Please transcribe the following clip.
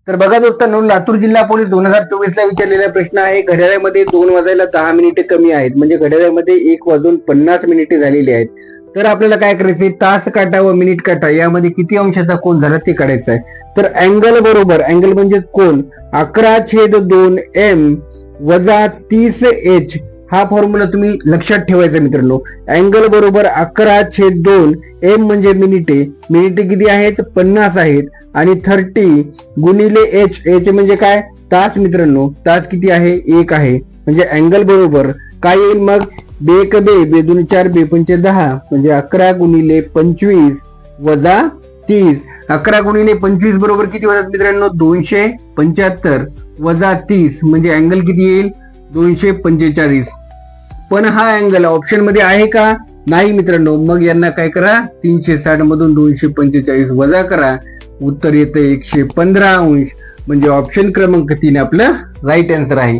तर बघा दोस्तांनो, लातूर जिल्हा पोलीस 2024 ला विचारलेला प्रश्न आहे. घड्याळामध्ये 2 वाजायला 10 मिनिटे कमी आहेत, म्हणजे घड्याळामध्ये 1 वाजून 50 मिनिटे झालेली आहेत. तर आपल्याला काय करायचंय, तास काटा व मिनिट काटा यामध्ये किती अंशाचा कोन झाला ते काढायचं आहे. तर अँगल बरोबर, अँगल म्हणजे कोन, 11/2m वजा 30h हा फॉर्म्युला तुम्ही लक्षात ठेवायचा मित्रांनो. अँगल बरोबर 11/2m म्हणजे मिनिटे, मिनिटे किती आहेत, 50 आहेत, आणि 30 गुणिले h म्हणजे काय, तास मित्रांनो. तास किती आहे, 1 आहे. म्हणजे अँगल बरोबर काय येईल मग, 2 1 2 2 2 4 2 5 10 म्हणजे 11 गुणिले 25 वजा 30. 11 गुणिले 25 बरोबर किती होतात मित्रांनो, 275 वजा 30 म्हणजे अँगल किती येईल, 245. पण हा अँगल ऑप्शन मध्ये आहे का, नाही मित्रांनो. मग यांना काय करा, 360 मधून 245 वजा करा, उत्तर येतं 115 अंश. म्हणजे ऑप्शन क्रमांक 3 आपलं राईट आन्सर आहे.